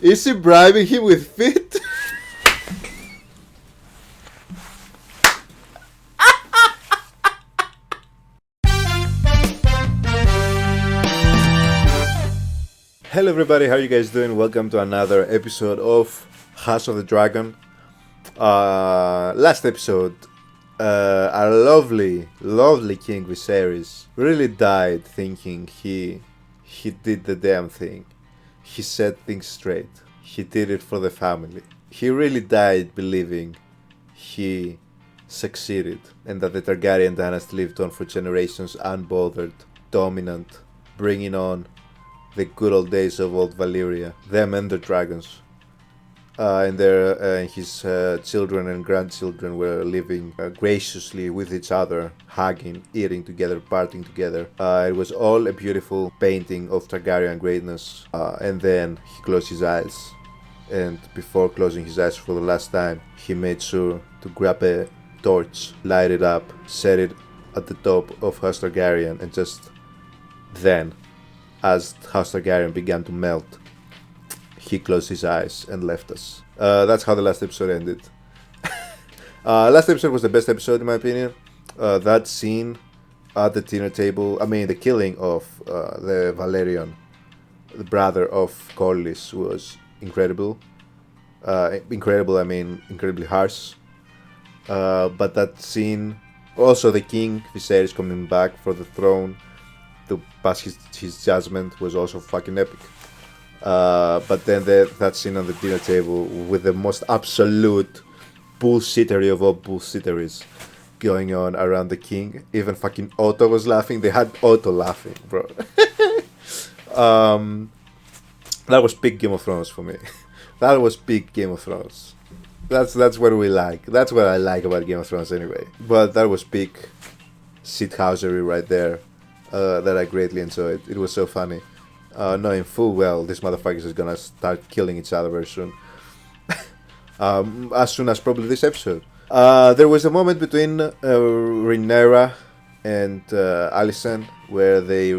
Is he bribing him with fit? Hello everybody, how are you guys doing? Welcome to another episode of House of the Dragon. Last episode, our lovely King Viserys really died thinking he did the damn thing. He set things straight. He did it for the family. He really died believing he succeeded and that the Targaryen dynasty lived on for generations unbothered, dominant, bringing on the good old days of old Valyria, them and their dragons. And his children and grandchildren were living graciously with each other, hugging, eating together, partying together. It was all a beautiful painting of Targaryen greatness. And then he closed his eyes, and before closing his eyes for the last time, he made sure to grab a torch, light it up, set it at the top of House Targaryen, and just then, as House Targaryen began to melt, he closed his eyes and left us. That's how the last episode ended. Last episode was the best episode in my opinion. That scene at the dinner table, the killing of the Valerion, the brother of Corlys, was incredible. Incredibly harsh. But that scene, also the King Viserys coming back for the throne to pass his judgment, was also fucking epic. But then that scene on the dinner table with the most absolute bullshittery of all bullshitteries going on around the king. Even fucking Otto was laughing. They had Otto laughing, bro. That was big Game of Thrones for me. That was big Game of Thrones. That's what we like. That's what I like about Game of Thrones anyway. But that was big shithousery right there that I greatly enjoyed. It was so funny. Knowing full well this motherfuckers is gonna start killing each other very soon. As soon as probably this episode. There was a moment between Rhaenyra and Alicent where they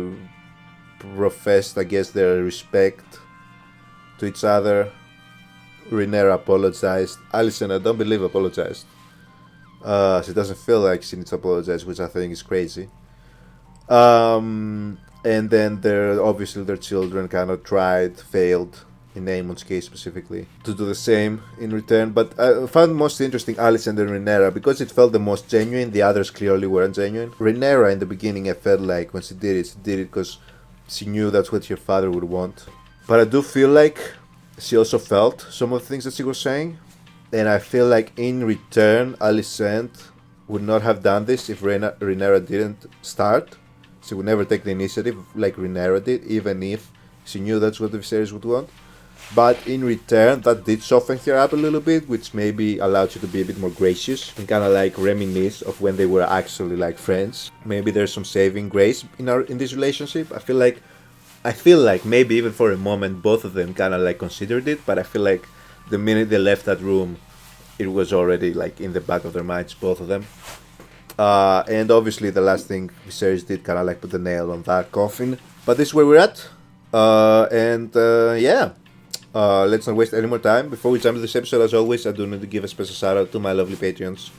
professed, I guess, their respect to each other. Rhaenyra apologized. Alicent, I don't believe, apologized. She doesn't feel like she needs to apologize, which I think is crazy. And then their children kind of failed, in Aemon's case specifically, to do the same in return. But I found most interesting Alicent and Rhaenyra because it felt the most genuine. The others clearly weren't genuine. Rhaenyra in the beginning, I felt like when she did it because she knew that's what her father would want. But I do feel like she also felt some of the things that she was saying. And I feel like in return, Alicent would not have done this if Rhaenyra didn't start. She would never take the initiative like Rhaenyra did, even if she knew that's what the Viserys would want. But in return, that did soften her up a little bit, which maybe allowed you to be a bit more gracious and kind of like reminisce of when they were actually like friends. Maybe there's some saving grace in this relationship. I feel like maybe even for a moment both of them kind of like considered it, but I feel like the minute they left that room, it was already like in the back of their minds, both of them. And obviously the last thing Viserys did kind of like put the nail on that coffin. But this is where we're at. Let's not waste any more time. Before we jump to this episode, as always, I do need to give a special shout out to my lovely Patreons.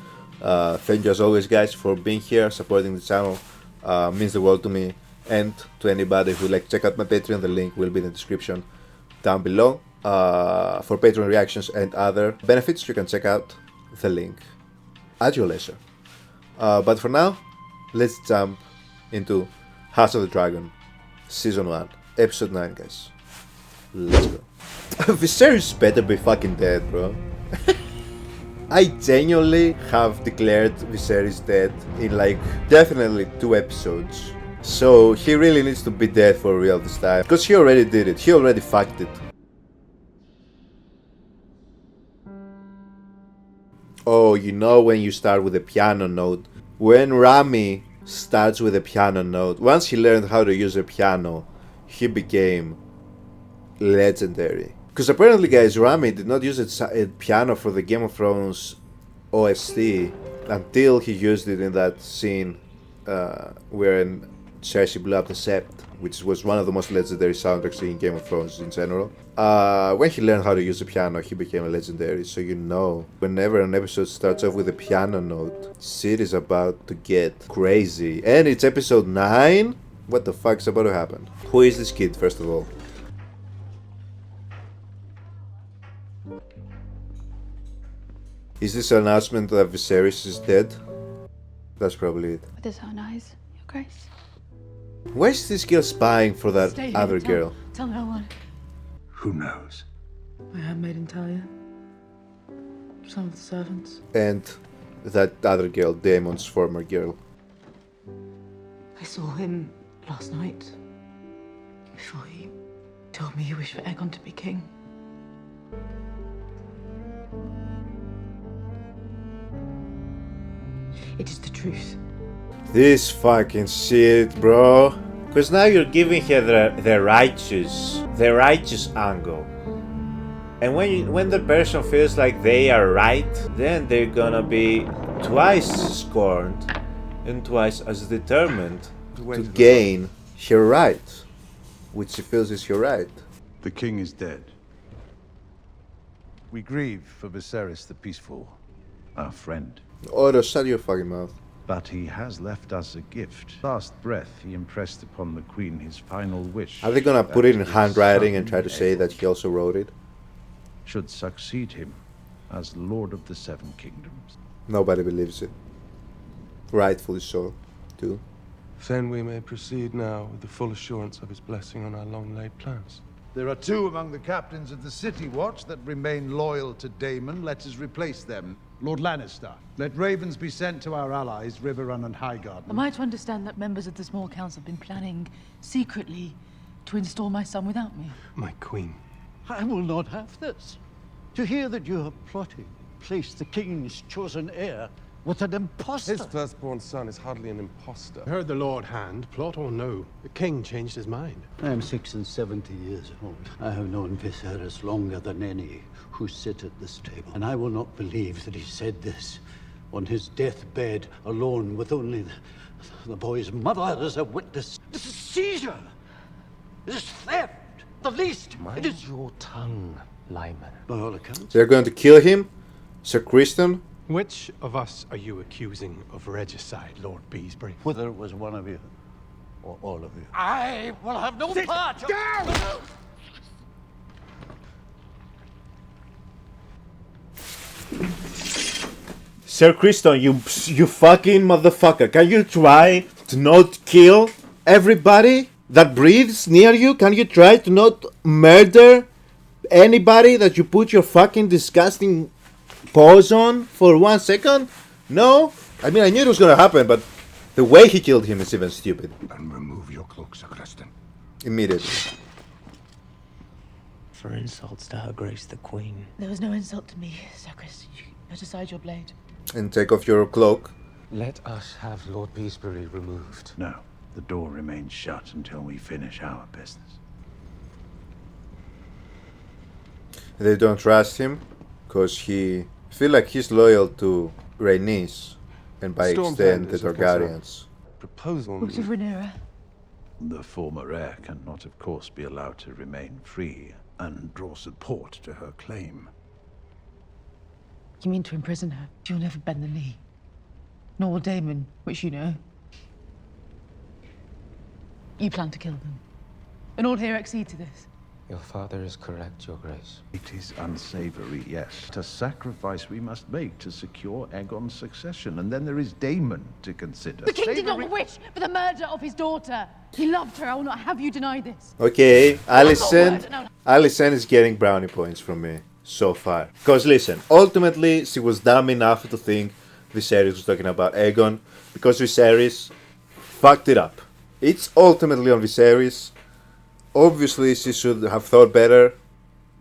Thank you as always, guys, for being here, supporting the channel. Means the world to me. And to anybody who would like to check out my Patreon, the link will be in the description down below. For Patreon reactions and other benefits, you can check out the link at your leisure. But for now, let's jump into House of the Dragon, Season 1, Episode 9, guys. Let's go. Viserys better be fucking dead, bro. I genuinely have declared Viserys dead in like definitely 2 episodes. So he really needs to be dead for real this time. Because he already did it. He already fucked it. Oh, you know when you start with a piano note. When Rami starts with a piano note, once he learned how to use a piano, he became legendary. Because apparently, guys, Rami did not use a piano for the Game of Thrones OST until he used it in that scene where Cersei blew up the Sept, which was one of the most legendary soundtracks in Game of Thrones in general. When he learned how to use the piano, he became a legendary. So you know, whenever an episode starts off with a piano note, shit is about to get crazy. And it's episode 9? What the fuck's about to happen? Who is this kid, first of all? Is this an announcement that Viserys is dead? That's probably it. With his own eyes, Your Grace. Why is this girl spying for that Stay here, other girl? Tell no one. Who knows? My handmaid in Talia. Some of the servants. And that other girl, Daemon's former girl. I saw him last night. Before he told me he wished for Aegon to be king. It is the truth. This fucking shit, bro. Because now you're giving her the righteous angle. And when the person feels like they are right, then they're gonna be twice scorned and twice as determined to gain her right, which she feels is her right. The king is dead. We grieve for Viserys the Peaceful, our friend. Otto, shut your fucking mouth. But he has left us a gift. Last breath, he impressed upon the queen his final wish. Are they gonna put it in that his handwriting and son try to say Aegon that he also wrote it? should succeed him as Lord of the Seven Kingdoms. Nobody believes it. Rightfully so, too. Then we may proceed now with the full assurance of his blessing on our long-laid plans. There are 2 among the captains of the City Watch that remain loyal to Daemon. Let us replace them. Lord Lannister, let ravens be sent to our allies, Riverrun and Highgarden. Am I to understand that members of the Small Council have been planning secretly to install my son without me? My queen. I will not have this. To hear that you are plotting to place the king's chosen heir with an impostor. His firstborn son is hardly an impostor. Heard the Lord Hand, plot or no, the king changed his mind. I am 76 years old. I have known Viserys longer than any who sit at this table. And I will not believe that he said this on his deathbed alone with only the boy's mother as a witness. This is seizure. This is theft. The least. It is your tongue, Lyman. by all accounts. They're going to kill him? Sir Criston? Which of us are you accusing of regicide, Lord Beesbury? Whether it was one of you or all of you. I will have no part. Sir Criston, you fucking motherfucker. Can you try to not kill everybody that breathes near you? Can you try to not murder anybody that you put your fucking disgusting paws on for 1 second? No? I mean, I knew it was gonna happen, but the way he killed him is even stupid. And remove your cloak, Sir Criston. Immediately. For insults to Her Grace the Queen. There was no insult to me, Sir Chris. You put aside your blade. And take off your cloak. Let us have Lord Beesbury removed. No, the door remains shut until we finish our business. They don't trust him because he feel like he's loyal to Rhaenys and by Storm's extent End the is, of course, Targaryens. Proposal. Root of Rhaenyra. The former heir cannot, of course, be allowed to remain free and draw support to her claim. You mean to imprison her? She'll never bend the knee. Nor will Daemon, which you know. You plan to kill them. And all here accede to this. Your father is correct, Your Grace. It is unsavory, yes. A sacrifice we must make to secure Aegon's succession, and then there is Daemon to consider. The king did not wish for the murder of his daughter. He loved her. I will not have you deny this. Okay, Alicent. No. Alicent is getting brownie points from me so far. Because listen, ultimately she was dumb enough to think Viserys was talking about Aegon because Viserys fucked it up. It's ultimately on Viserys. Obviously she should have thought better,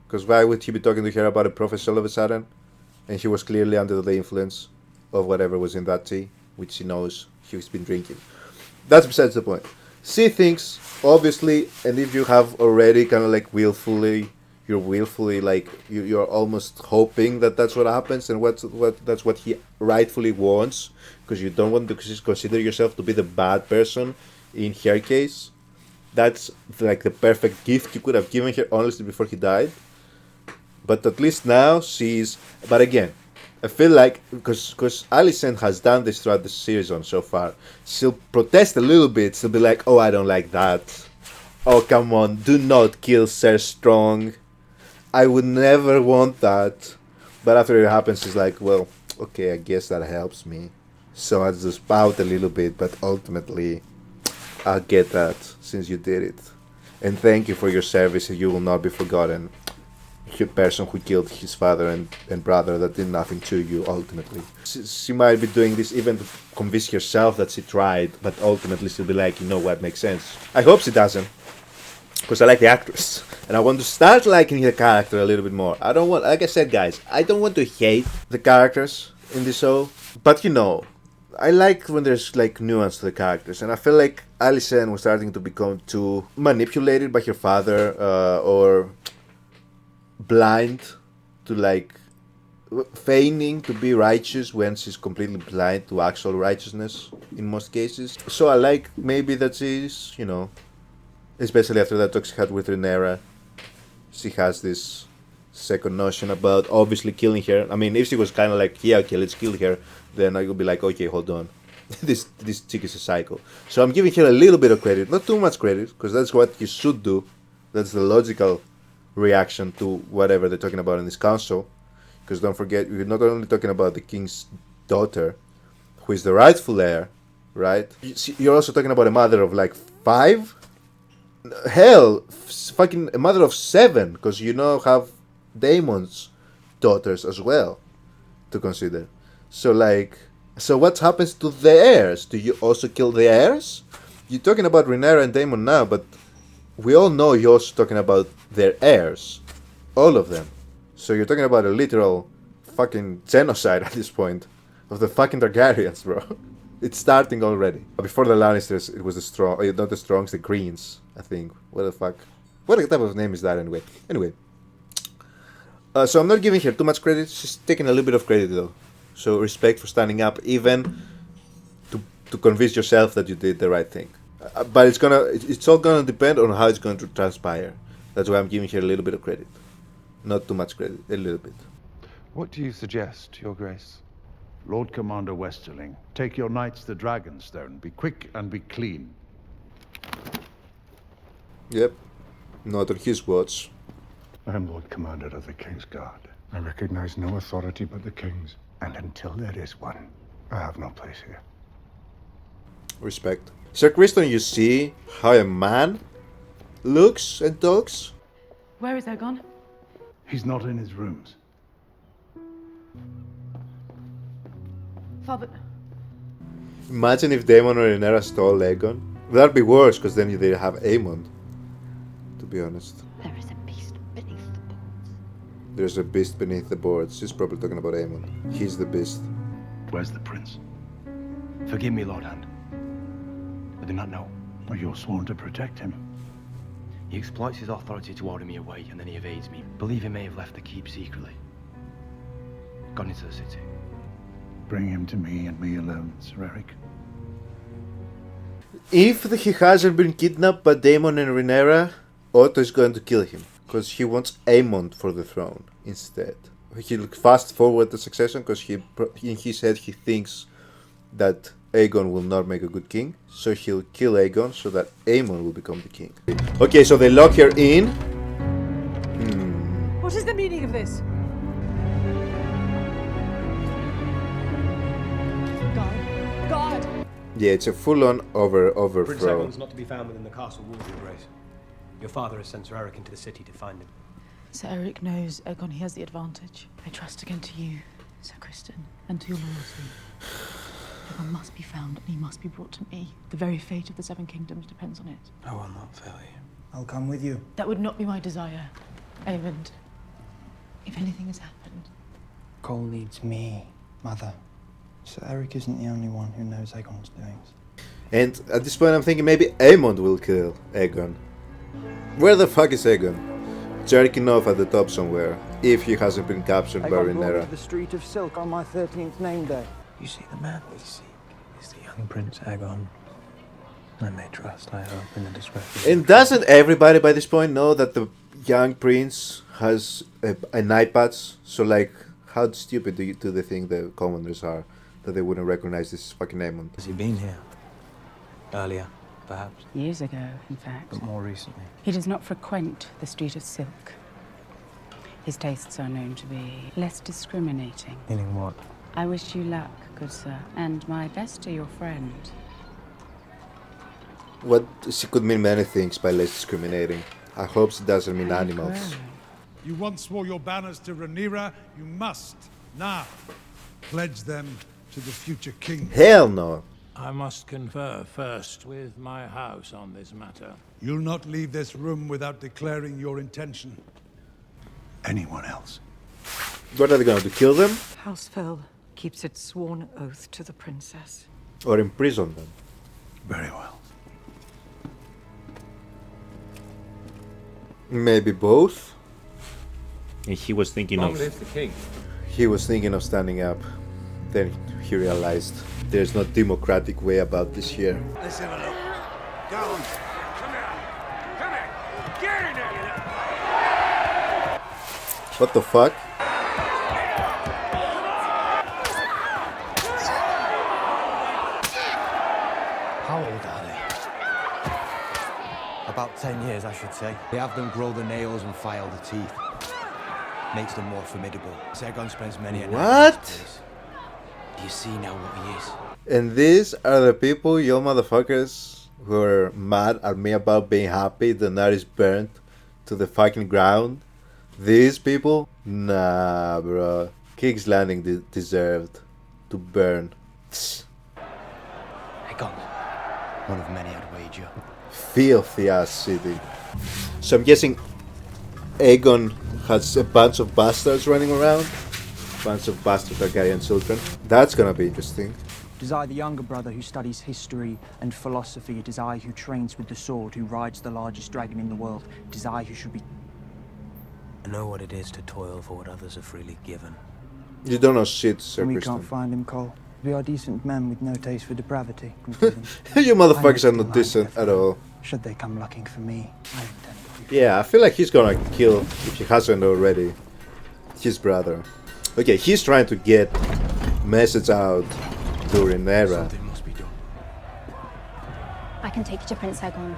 because why would he be talking to her about a prophecy all of a sudden? And she was clearly under the influence of whatever was in that tea, which she knows he's been drinking. That's besides the point. She thinks, obviously, and if you have already kind of like willfully like you're almost hoping that that's what happens, and that's what he rightfully wants, because you don't want to consider yourself to be the bad person in her case, that's like the perfect gift you could have given her, honestly, before he died. But at least now she's. But again, I feel like because Alicent has done this throughout the season so far, she'll protest a little bit. She'll be like, "Oh, I don't like that. Oh, come on, do not kill Ser Strong. I would never want that." But after it happens, she's like, "Well, okay, I guess that helps me." So I just pout a little bit, but ultimately, I get that since you did it, and thank you for your service. You will not be forgotten. The person who killed his father and brother that did nothing to you ultimately. She might be doing this even to convince herself that she tried, but ultimately she'll be like, you know what, makes sense. I hope she doesn't, because I like the actress and I want to start liking the character a little bit more. I don't want, like I said guys, I don't want to hate the characters in the show, but you know, I like when there's like nuance to the characters, and I feel like Alicent was starting to become too manipulated by her father or blind to like feigning to be righteous when she's completely blind to actual righteousness in most cases. So I like maybe that she's, you know, especially after that talk she had with Rhaenyra, she has this second notion about obviously killing her. I mean, if she was kind of like, yeah, okay, let's kill her, then I would be like, okay, hold on. this chick is a psycho. So I'm giving her a little bit of credit, not too much credit, because that's what you should do. That's the logical reaction to whatever they're talking about in this council. Because don't forget, we're not only talking about the king's daughter, who is the rightful heir, right? You're also talking about a mother of like 5? Hell, fucking a mother of 7, because you now have Daemon's daughters as well to consider. So like, so what happens to the heirs? Do you also kill the heirs? You're talking about Rhaenyra and Daemon now, but we all know you're also talking about their heirs. All of them. So you're talking about a literal fucking genocide at this point of the fucking Targaryens, bro. It's starting already. Before the Lannisters, it was the strong, not the Strongs, the Greens, I think. What the fuck? What type of name is that anyway? Anyway. So I'm not giving her too much credit. She's taking a little bit of credit though. So respect for standing up, even to convince yourself that you did the right thing. But it's all gonna depend on how it's going to transpire. That's why I'm giving her a little bit of credit. Not too much credit, a little bit. What do you suggest, Your Grace? Lord Commander Westerling, take your knights to Dragonstone. Be quick and be clean. Yep. Not on his watch. I am Lord Commander of the King's Guard. I recognize no authority but the King's, and until there is one, I have no place here. Respect. Sir Criston, you see how a man looks and talks? Where is Aegon? He's not in his rooms. Father... Imagine if Daemon or Rhaenyra stole Aegon. That'd be worse, because then they'd have Aemond. To be honest. There is a beast beneath the boards. There's a beast beneath the boards. She's probably talking about Aemond. He's the beast. Where's the prince? Forgive me, Lord Hand. I do not know. Well, you're sworn to protect him. He exploits his authority to order me away, and then he evades me. Believe he may have left the keep secretly. Gone into the city. Bring him to me and me alone, Sir Eric. If he hasn't been kidnapped by Daemon and Rhaenyra, Otto is going to kill him. Because he wants Aemond for the throne instead. He'll fast forward the succession because in his head he thinks that Aegon will not make a good king. So he'll kill Aegon so that Aemon will become the king. Okay, so they lock her in. What is the meaning of this? God! Yeah, it's a full-on Prince overthrow. Aegon's not to be found within the castle walls, Your Grace. Your father has sent Sir Eric into the city to find him. Sir Eric knows Aegon, he has the advantage. I trust again to you, Sir Criston, and to your loyalty. Aegon must be found, and he must be brought to me. The very fate of the Seven Kingdoms depends on it. I will not fail you. I'll come with you. That would not be my desire, Aemond. If anything has happened... Cole needs me, Mother. Sir Eric isn't the only one who knows Aegon's doings. And at this point I'm thinking maybe Aemond will kill Aegon. Where the fuck is Aegon? Jerking off at the top somewhere, if he hasn't been captured by Aegon brought me Rhaenyra. to the Street of Silk on my 13th name day. You see, the man we seek is the young Prince Aegon. I may trust, I hope, in the discretion. And doesn't everybody by this point know that the young prince has an eye patch? So like, how stupid do they think the commanders are that they wouldn't recognize this fucking Aemon? Has he been here? Earlier, perhaps? Years ago, in fact. But more recently? He does not frequent the Street of Silk. His tastes are known to be less discriminating. Meaning what? I wish you luck, good sir, and my best to your friend. What she could mean many things by less discriminating. I hope she doesn't mean animals. You once swore your banners to Rhaenyra. You must now pledge them to the future king. Hell no. I must confer first with my house on this matter. You'll not leave this room without declaring your intention. Anyone else? What are they going to do? Kill them? House Fell keeps its sworn oath to the princess. Or imprison them? Very well. Maybe both? And he was thinking Long of... live the king. He was thinking of standing up. Then he realized there's no democratic way about this here. Let's have a look. Go on. Come here. Come here. Get in there, you know. What the fuck? How old are they? About 10 years, I should say. They have them grow the nails and file the teeth. Makes them more formidable. Aegon spends many a night. What? Do you see now what he is? And these are the people, you motherfuckers, who are mad at me about being happy Daenerys burnt to the fucking ground. These people? Nah, bro. King's Landing deserved to burn. Aegon. One of many, I'd wager. Filthy ass city. So I'm guessing Aegon has a bunch of bastards running around. Bunch of bastard Targaryen children. That's gonna be interesting. It is I, the younger brother, who studies history and philosophy. It is I who trains with the sword, who rides the largest dragon in the world. It is I who should be... I know what it is to toil for what others are freely given. You don't know shit, Sir We Kristen. can't find him, Cole. We are decent men with no taste for depravity. You motherfuckers are not decent at all. Should they come looking for me, I intend to... Yeah, I feel like he's gonna kill, if he hasn't already, his brother. Okay, he's trying to get message out to Rhaenyra. I can take you to Prince Aegon.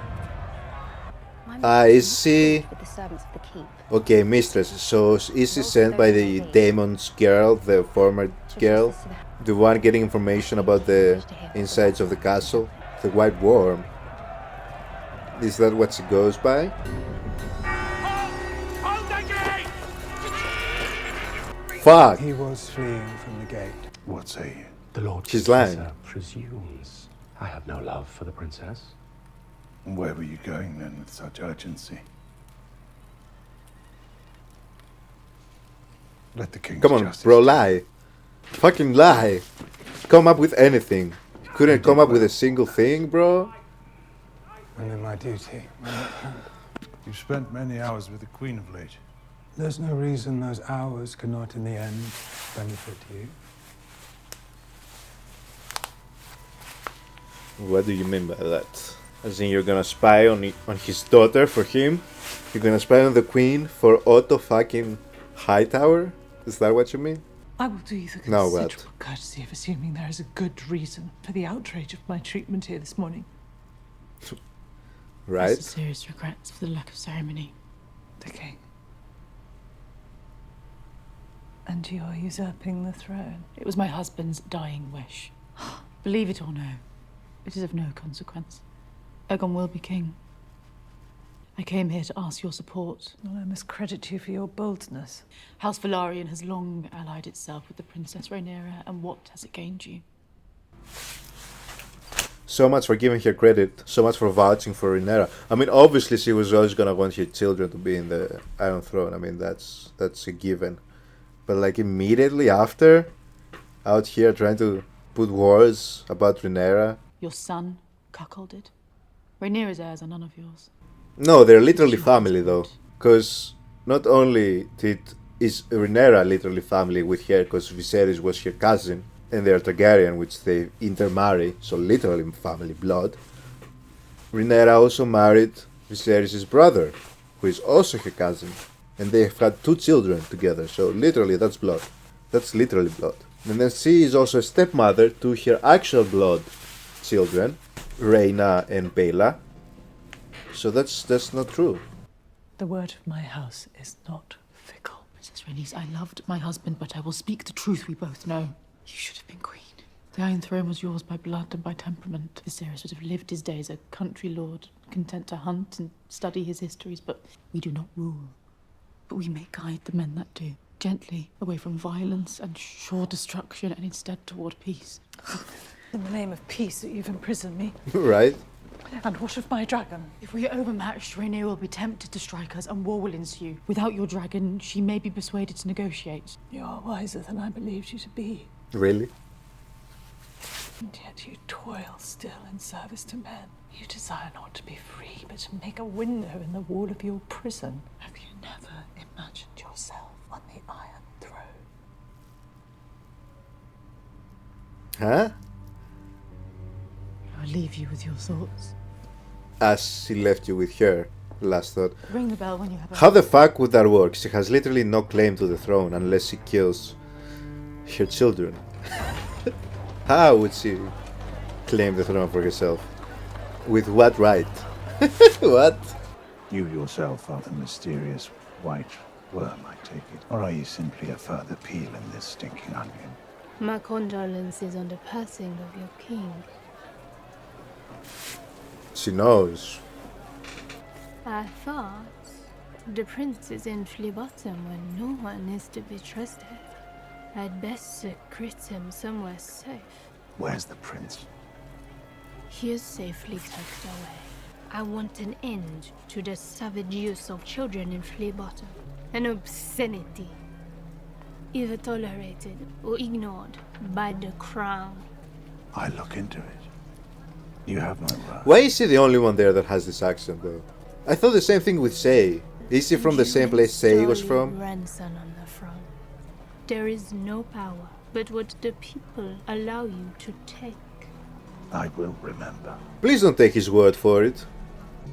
Is she... With the servants of the keep. Okay, mistress. So is she sent by the Daemon's girl, the former girl? The one getting information about the insides of the castle? The White Worm. Is that what she goes by? Fuck! He was fleeing from the gate. What say you? The Lord She's lying. Caesar presumes I have no love for the princess. And where were you going then with such urgency? Let the king's Come on, justice bro, lie. Fucking lie. Come up with anything. You couldn't come up with a single thing, bro? I'm in my duty. You've spent many hours with the Queen of late. There's no reason those hours cannot in the end benefit you. What do you mean by that? As in you're gonna spy on his daughter for him? You're gonna spy on the Queen for Otto fucking Hightower? Is that what you mean? I will do you the No, considerable what? courtesy of assuming there is a good reason for the outrage of my treatment here this morning. Right? Serious regrets for the lack of ceremony. The king. And you are usurping the throne. It was my husband's dying wish. Believe it or no, it is of no consequence. Aegon will be king. I came here to ask your support. Well, I must credit you for your boldness. House Velaryon has long allied itself with the Princess Rhaenyra, and what has it gained you? So much for giving her credit, so much for vouching for Rhaenyra. I mean, obviously she was always gonna want her children to be in the Iron Throne. I mean, that's a given. But like immediately after, out here trying to put words about Rhaenyra. Your son cuckolded. Rhaenyra's heirs are none of yours. No, they're literally family though, because not only is Rhaenyra literally family with her, because Viserys was her cousin, and they're Targaryen, which they intermarry, so literally family blood. Rhaenyra also married Viserys' brother, who is also her cousin. And they have had 2 children together, so literally that's blood. That's literally blood. And then she is also a stepmother to her actual blood children, Rhaena and Baela. So that's not true. The word of my house is not fickle. Princess Rhaenys, I loved my husband, but I will speak the truth we both know. You should have been queen. The Iron Throne was yours by blood and by temperament. Viserys would have lived his days a country lord, content to hunt and study his histories, but we do not rule. But we may guide the men that do, gently, away from violence and sure destruction, and instead toward peace. In the name of peace, you've imprisoned me. Right? And what of my dragon? If we are overmatched, Rhaenyra will be tempted to strike us and war will ensue. Without your dragon, she may be persuaded to negotiate. You are wiser than I believed you to be. Really? And yet you toil still in service to men. You desire not to be free, but to make a window in the wall of your prison. Have you never imagined yourself on the Iron Throne? Huh? I'll leave you with your thoughts. As she left you with her last thought. Ring the bell when you have a... How the fuck would that work? She has literally no claim to the throne unless she kills her children. How would she claim the throne for herself? With what right? What? You yourself are the mysterious white worm, I take it. Or are you simply a further peel in this stinking onion? My condolences on the passing of your king. She knows. I thought the prince is in Flea Bottom when no one is to be trusted. I'd best secrete him somewhere safe. Where's the prince? He is safely tucked away. I want an end to the savage use of children in Flea Bottom. An obscenity, either tolerated or ignored by the crown. I look into it. You have my word. Why is she the only one there that has this accent, though? I thought the same thing with Shay. Is she from the same place Shay was from? Grandson on the throne. There is no power but what the people allow you to take. I will remember. Please don't take his word for it.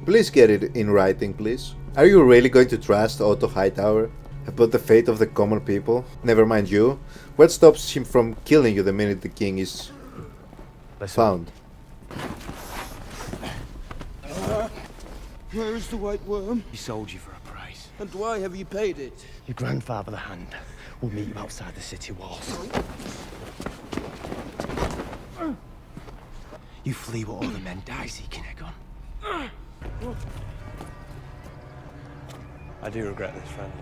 Please get it in writing, please. Are you really going to trust Otto Hightower about the fate of the common people? Never mind you. What stops him from killing you the minute the king is found? Where is the white worm? He sold you for a price. And why have you paid it? Your grandfather, the Hand, will meet you outside the city walls. You flee while all the men die seeking Aegon. I do regret this, friend.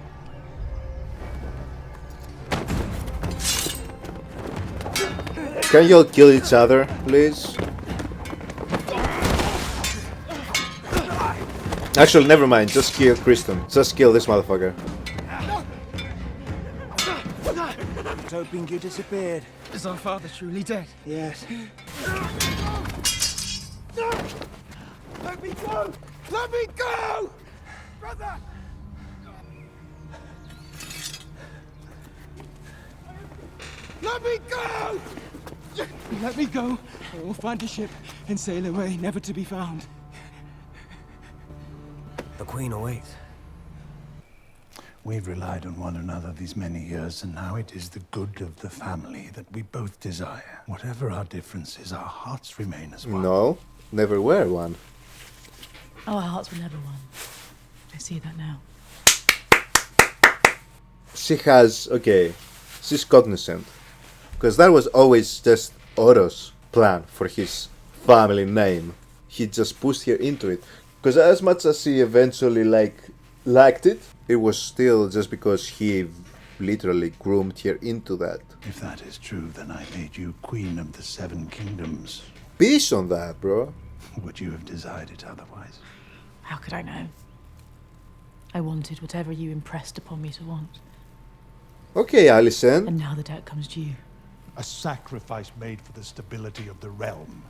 Can you all kill each other, please? Actually, never mind. Just kill Kristen. Just kill this motherfucker. I was hoping you disappeared. Is our father truly dead? Yes. Let me go! Let me go! Brother! Let me go! Let me go, or we'll find a ship and sail away, never to be found. The Queen awaits. We've relied on one another these many years, and now it is the good of the family that we both desire. Whatever our differences, our hearts remain as one. No, never were one. Our hearts were never one. I see that now. She has, okay, she's cognizant. Because that was always just Otto's plan for his family name. He just pushed her into it. Because as much as he eventually liked it, it was still just because he literally groomed her into that. If that is true, then I made you Queen of the Seven Kingdoms. Peace on that, bro. Would you have desired it otherwise? How could I know? I wanted whatever you impressed upon me to want. Okay, Alicent. And now the debt comes due. A sacrifice made for the stability of the realm.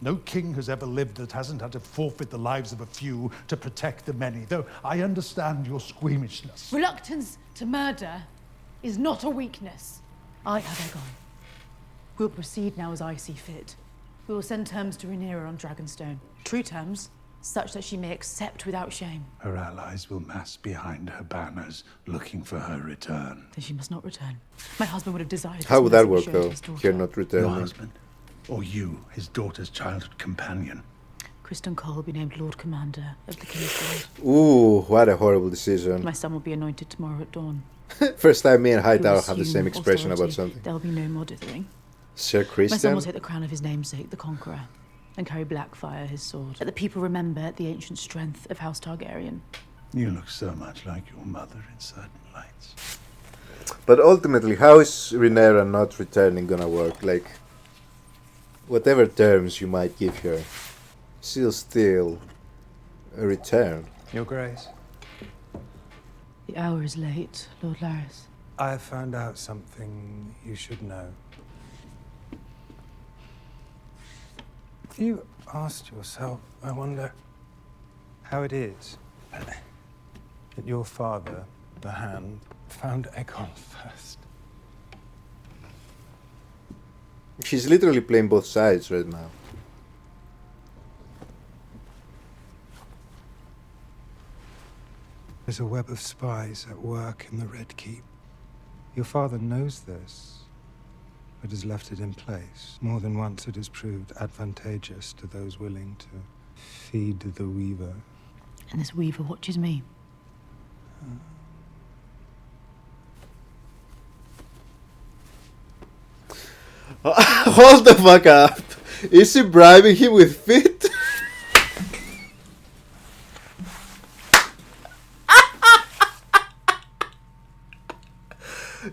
No king has ever lived that hasn't had to forfeit the lives of a few to protect the many, though I understand your squeamishness. Reluctance to murder is not a weakness. I have Aegon. We'll proceed now as I see fit. We will send terms to Rhaenyra on Dragonstone. True terms, such that she may accept without shame. Her allies will mass behind her banners, looking for her return. Then she must not return. My husband would have desired. How would that work, show though? his daughter. You're not returning. Your husband? Or you, his daughter's childhood companion? Criston Cole will be named Lord Commander of the Kingsguard. Ooh, what a horrible decision. My son will be anointed tomorrow at dawn. First time me and He will Hightower have the assume same expression about authority. something. There will be no more dithering. Sir My son Christian? will take the crown of his namesake, the Conqueror, and carry Blackfire, his sword. Let the people remember the ancient strength of House Targaryen. You look so much like your mother in certain lights. But ultimately, how is Rhaenyra not returning gonna work? Like, whatever terms you might give her, she'll still return. Your Grace, The hour is late, Lord Larys. I have found out something you should know. You asked yourself, I wonder, how it is that your father, the Hand, found Aegon first? She's literally playing both sides right now. There's a web of spies at work in the Red Keep. Your father knows this, but has left it in place. More than once it has proved advantageous to those willing to feed the Weaver. And this Weaver watches me. Hold the fuck up! Is she bribing him with fit?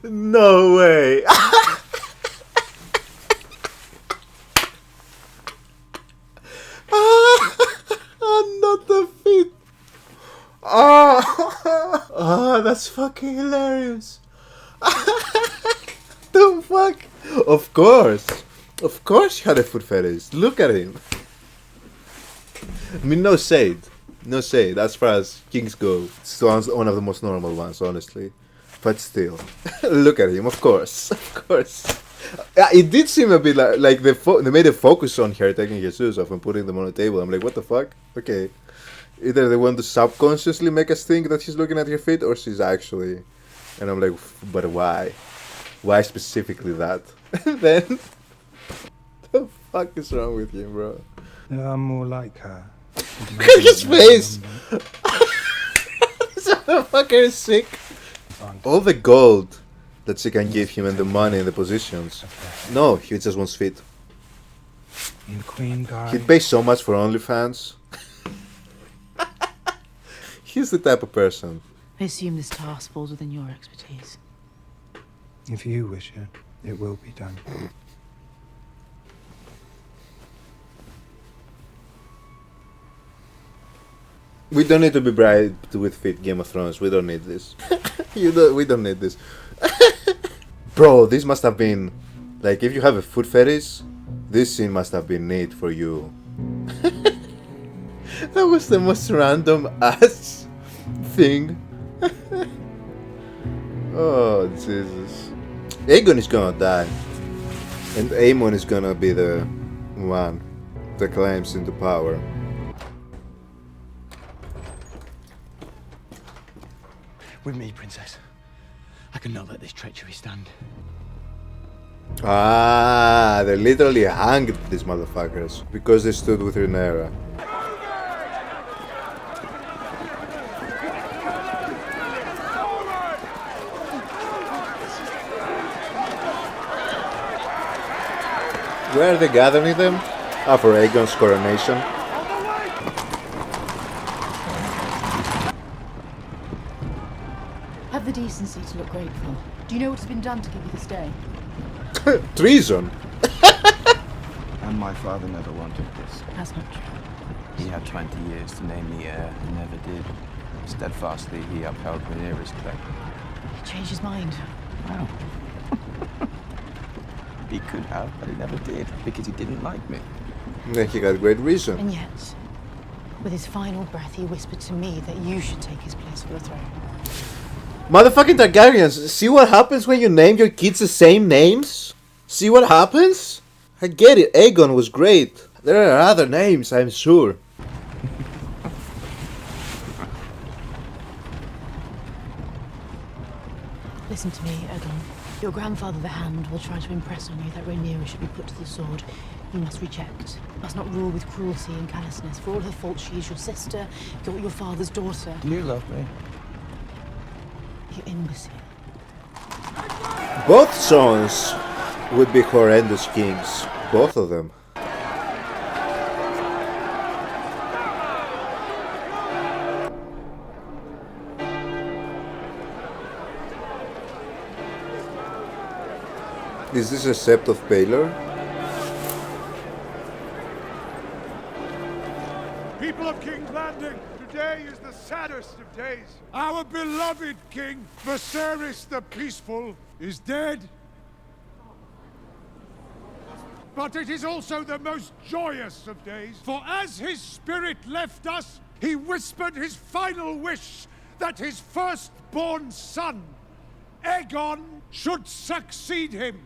No way! Not the fit! Oh, that's fucking hilarious! The fuck? Of course he had a foot fetish. Look at him. I mean, no shade as far as kings go. It's one of the most normal ones, honestly. But still, look at him. Of course. Yeah, it did seem a bit like they made a focus on her taking her shoes off and putting them on the table. I'm like, what the fuck? Okay, either they want to subconsciously make us think that she's looking at her feet, or she's actually. And I'm like, but why? Why specifically that? Then, the fuck is wrong with you, bro? There are more like her. Look at his face! This motherfucker is sick. All the gold that she can give him and the money and the positions. No, he just wants fit. And Queen died. He'd pay so much for OnlyFans. He's the type of person. I assume this task falls within your expertise. If you wish it, it will be done. We don't need to be bribed with fit, Game of Thrones. We don't need this. We don't need this. Bro, this must have been... Like, if you have a foot fetish, this scene must have been neat for you. That was the most random ass thing. Oh, Jesus. Aegon is gonna die. And Aemon is gonna be the one that climbs into power. With me, Princess. I cannot let this treachery stand. Ah, they literally hanged these motherfuckers because they stood with Rhaenyra. Where are they gathering them? Ah, for Aegon's coronation. Have the decency to look grateful. Do you know what has been done to give you this day? Treason! And my father never wanted this. That's not true. He had 20 years to name the heir and never did. Steadfastly, he upheld Rhaenyra's claim. He changed his mind. Wow. He could have, but he never did, because he didn't like me. Then he got great reason. And yet, with his final breath, he whispered to me that you should take his place on the throne. Motherfucking Targaryens, see what happens when you name your kids the same names? See what happens? I get it, Aegon was great. There are other names, I'm sure. Listen to me, Aegon. Your grandfather the Hand will try to impress on you that Rhaenyra should be put to the sword. You must reject. You must not rule with cruelty and callousness. For all her faults, she is your sister, your father's daughter. Do you love me? You imbecile. Both sons would be horrendous kings. Both of them. Is this a Sept of Baelor? People of King's Landing, today is the saddest of days. Our beloved king, Viserys the Peaceful, is dead. But it is also the most joyous of days, for as his spirit left us, he whispered his final wish that his firstborn son, Aegon, should succeed him.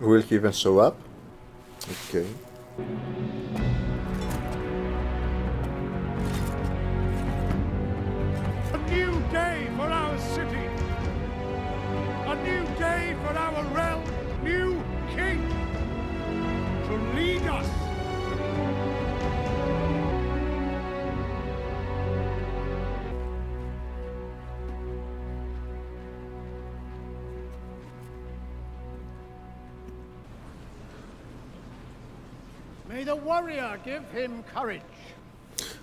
Will he even show up? Okay. A new day for our city. A new day for our realm. New king to lead us. May the warrior give him courage.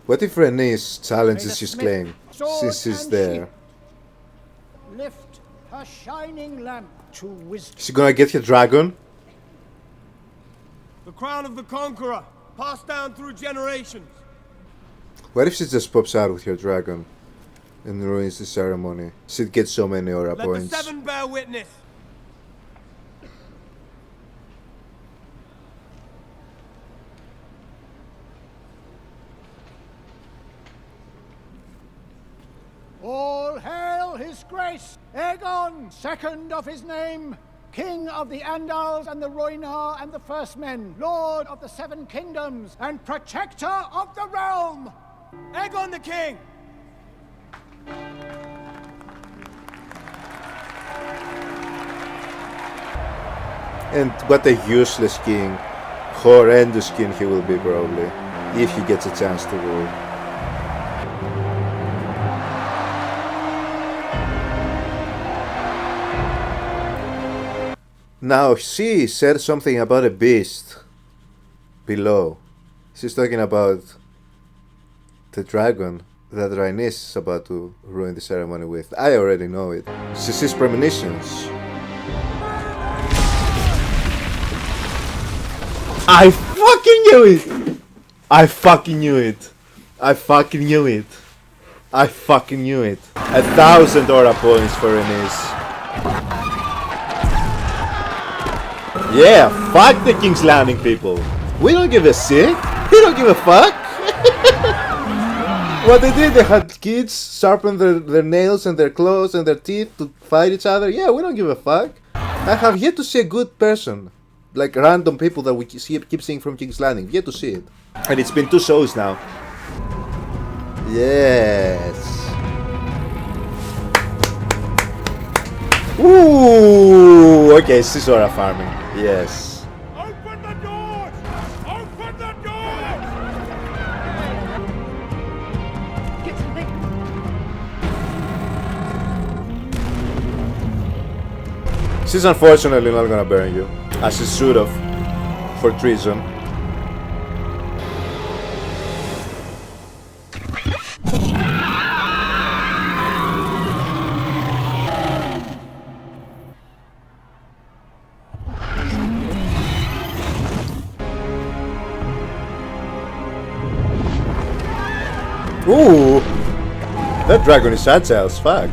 What if Rhaenys challenges his claim, since he's there? Lift her shining lamp to wisdom. Is he gonna get her dragon? The crown of the conqueror, passed down through generations. What if she just pops out with her dragon and ruins the ceremony? She'd get so many aura points. Let the seven bear witness. All hail his grace, Aegon, second of his name, King of the Andals and the Rhoynar and the First Men, Lord of the Seven Kingdoms, and Protector of the Realm! Aegon the King! And what a useless king. Horrendous king he will be probably, if he gets a chance to rule. Now she said something about a beast below. She's talking about the dragon that Rhaenys is about to ruin the ceremony with. I already know it. She sees premonitions. I fucking knew it! I fucking knew it! I fucking knew it! I fucking knew it! 1,000 aura points for Rhaenys. Yeah, fuck the King's Landing people. We don't give a shit. We don't give a fuck. What they did, they had kids sharpen their nails and their claws and their teeth to fight each other. Yeah, we don't give a fuck. I have yet to see a good person. Like random people that we keep seeing from King's Landing. Yet to see it. And it's been 2 shows now. Yes. Ooh, okay, she's aura farming. Yes. Open the doors! Open the doors! Get something. She's unfortunately not gonna burn you, as she should have, for treason. Ooh, that dragon is agile as fuck.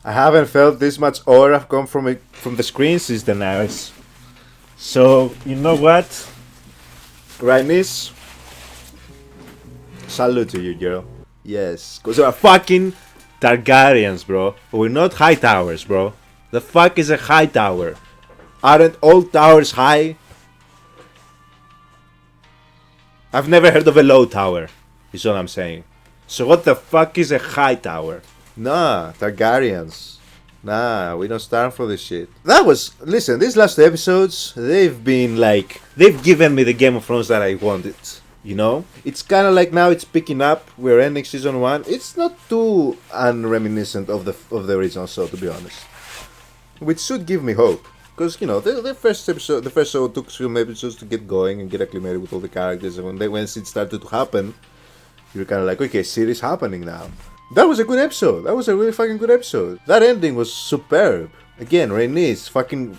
I haven't felt this much aura come from the screen since Daenerys. So, you know what? Rhaenys, salute to you, girl. Yes, because we're fucking Targaryens, bro. We're not high towers, bro. The fuck is a high tower? Aren't all towers high? I've never heard of a low tower, is what I'm saying. So what the fuck is a high tower? Nah, Targaryens. Nah, we don't stand for this shit. Listen, these last episodes, they've been like, they've given me the Game of Thrones that I wanted. You know? It's kind of like now it's picking up. We're ending season 1. It's not too unreminiscent of the original show, to be honest. Which should give me hope. Because, you know, the first show took some episodes to get going and get acclimated with all the characters. And when it started to happen, you're kind of like, okay, series happening now. That was a good episode. That was a really fucking good episode. That ending was superb. Again, Rhaenys,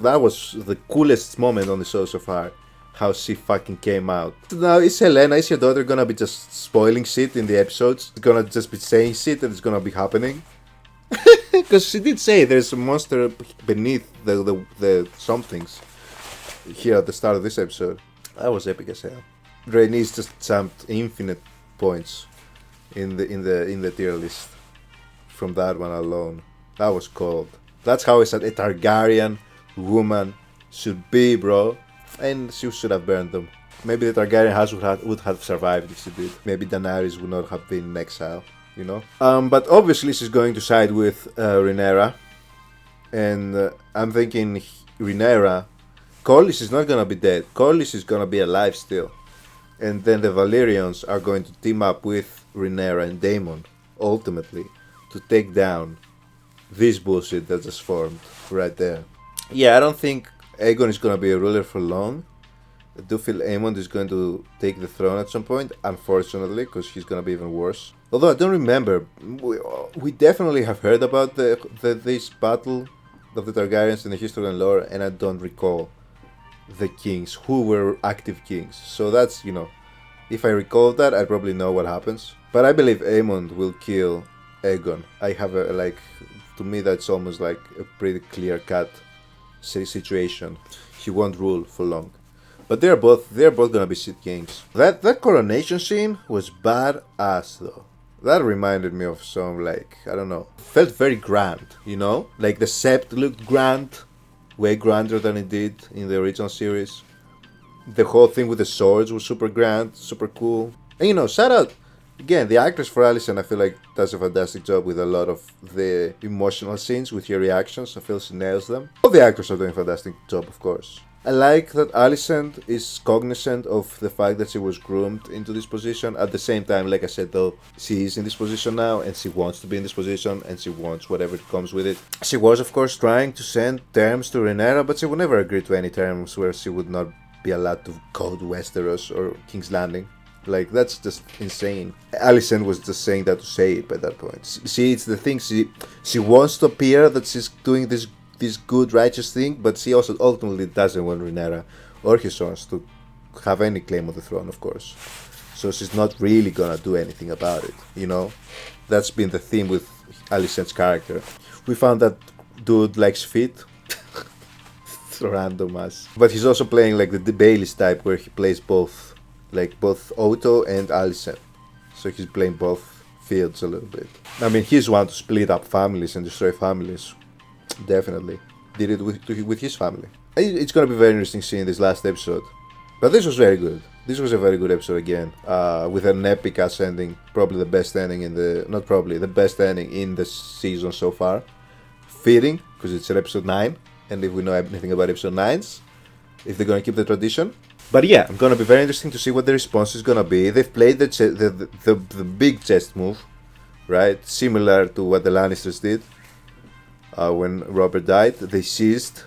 that was the coolest moment on the show so far. How she fucking came out. Now, is Helena, is your daughter gonna be just spoiling shit in the episodes? It's gonna just be saying shit and it's gonna be happening? Because she did say there's a monster beneath the somethings here at the start of this episode. That was epic as hell. Rhaenys just jumped infinite points in the tier list from that one alone. That was cold. That's how a Targaryen woman should be, bro. And she should have burned them. Maybe the Targaryen house would have survived if she did. Maybe Daenerys would not have been in exile, you know? But obviously she's going to side with Rhaenyra. And I'm thinking Rhaenyra, Corlys is not gonna be dead. Corlys is gonna be alive still. And then the Valyrians are going to team up with Rhaenyra and Daemon, ultimately, to take down this bullshit that just formed right there. Yeah, I don't think Aegon is going to be a ruler for long. I do feel Aemond is going to take the throne at some point, unfortunately, because he's going to be even worse. Although I don't remember, we definitely have heard about this battle of the Targaryens in the history and lore, and I don't recall the kings, who were active kings. So that's, you know, if I recall that, I probably know what happens. But I believe Aemond will kill Aegon. I have to me that's almost like a pretty clear-cut situation. He won't rule for long. But they're both gonna be shit kings. That coronation scene was badass though. That reminded me of some, like, I don't know, felt very grand, you know? Like the Sept looked grand, way grander than it did in the original series. The whole thing with the swords was super grand, super cool. And you know, shout out again, the actress for Alicent, I feel like does a fantastic job with a lot of the emotional scenes with your reactions. I feel she nails them. All the actors are doing a fantastic job, of course. I like that Alicent is cognizant of the fact that she was groomed into this position. At the same time, like I said though, she is in this position now and she wants to be in this position and she wants whatever comes with it. She was of course trying to send terms to Rhaenyra, but she would never agree to any terms where she would not be allowed to go to Westeros or King's Landing. Like, that's just insane. Alicent was just saying that to say it by that point. See, it's the thing, she wants to appear that she's doing this good, righteous thing, but she also ultimately doesn't want Rhaenyra or his sons to have any claim on the throne, of course. So she's not really gonna do anything about it, you know? That's been the theme with Alicent's character. We found that dude likes feet. It's random as. But he's also playing like the Baelish type where he plays both. Like both Otto and Alicent. So he's playing both fields a little bit. I mean, he's one to split up families and destroy families. Definitely. Did it with his family. It's gonna be very interesting seeing this last episode. But this was very good. This was a very good episode again. With an epic ass ending. Probably the best ending in the... Not probably, the best ending in the season so far. Fitting, because it's an episode 9. And if we know anything about episode 9s, if they're gonna keep the tradition. But yeah, I'm gonna be very interesting to see what the response is gonna be. They've played the big chess move, right? Similar to what the Lannisters did when Robert died. They seized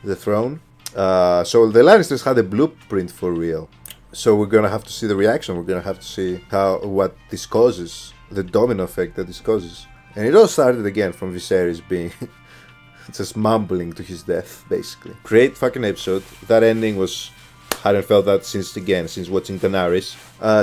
the throne. So the Lannisters had a blueprint for real. So we're gonna have to see the reaction. We're gonna have to see what this causes, the domino effect that this causes. And it all started again from Viserys being just mumbling to his death, basically. Great fucking episode. That ending was... hadn't felt that since watching Daenerys.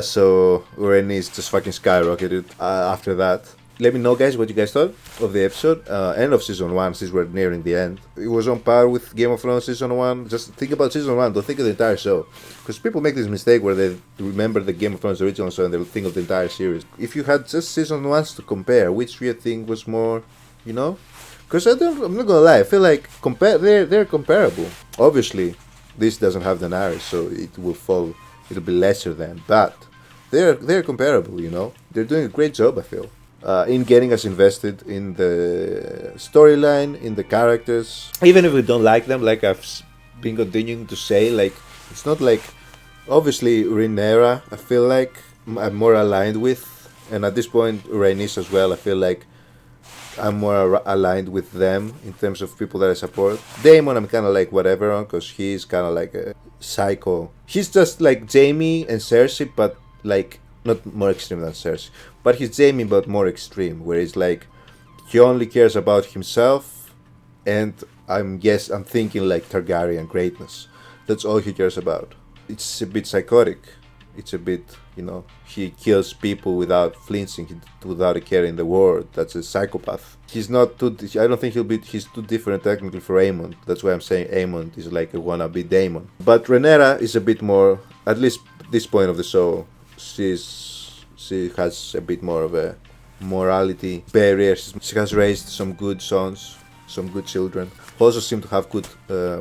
So Rhaenys just fucking skyrocketed after that. Let me know, guys, what you guys thought of the episode and of season 1, since we're nearing the end. It was on par with Game of Thrones season 1. Just think about season 1, don't think of the entire show. Because people make this mistake where they remember the Game of Thrones original show and they'll think of the entire series. If you had just season 1 to compare, which do you think was more, you know? Because I'm not gonna lie, I feel like they're comparable. Obviously, this doesn't have Daenerys, so it'll be lesser than, but they're comparable, you know? They're doing a great job, I feel. In getting us invested in the storyline, in the characters. Even if we don't like them, like I've been continuing to say, like, it's not like, obviously Rhaenyra, I feel like I'm more aligned with, and at this point Rhaenys as well, I feel like I'm more aligned with them in terms of people that I support. Daemon I'm kind of like whatever on, because he's kind of like a psycho. He's just like Jaime and Cersei, but like not more extreme than Cersei, but he's Jaime but more extreme, where he's like he only cares about himself, and I'm thinking like Targaryen greatness. That's all he cares about. It's a bit psychotic. It's a bit, you know, he kills people without flinching, without a care in the world. That's a psychopath. He's not too. I don't think he's too different technically for Aemon. That's why I'm saying Aemon is like a wannabe Daemon. But Rhaenyra is a bit more. At least this point of the show, she has a bit more of a morality barrier. She has raised some good sons, some good children. Also seem to have good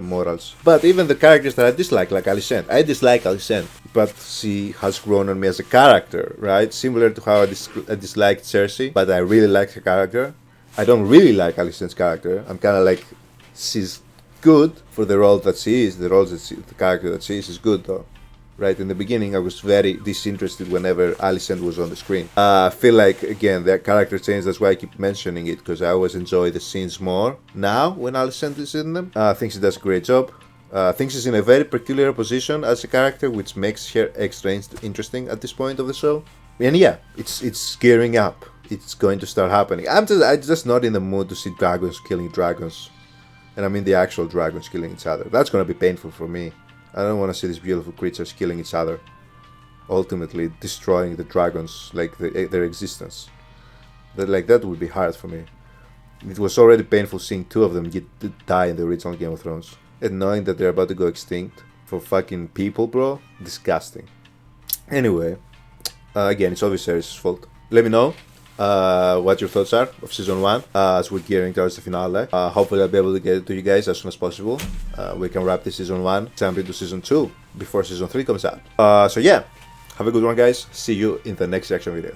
morals. But even the characters that I dislike, like Alicent, I dislike Alicent, but she has grown on me as a character, right? Similar to how I disliked Cersei, but I really like her character. I don't really like Alicent's character. I'm kind of like, she's good for the role that she is. The character that she is good though. Right in the beginning, I was very disinterested whenever Alicent was on the screen. I feel like, again, their character change, that's why I keep mentioning it, because I always enjoy the scenes more now when Alicent is in them. I think she does a great job. I think she's in a very peculiar position as a character, which makes her extra interesting at this point of the show. And yeah, it's gearing up. It's going to start happening. I'm just not in the mood to see dragons killing dragons. And I mean the actual dragons killing each other. That's going to be painful for me. I don't want to see these beautiful creatures killing each other, ultimately destroying the dragons, like their existence. That would be hard for me. It was already painful seeing 2 of them die in the original Game of Thrones, and knowing that they're about to go extinct for fucking people, bro, disgusting. Anyway, again, it's obviously Cersei's fault. Let me know what your thoughts are of season 1 as we're gearing towards the finale. Hopefully I'll be able to get it to you guys as soon as possible. We can wrap this season 1, jump into season 2 before season 3 comes out. So yeah, have a good one, guys. See you in the next reaction video.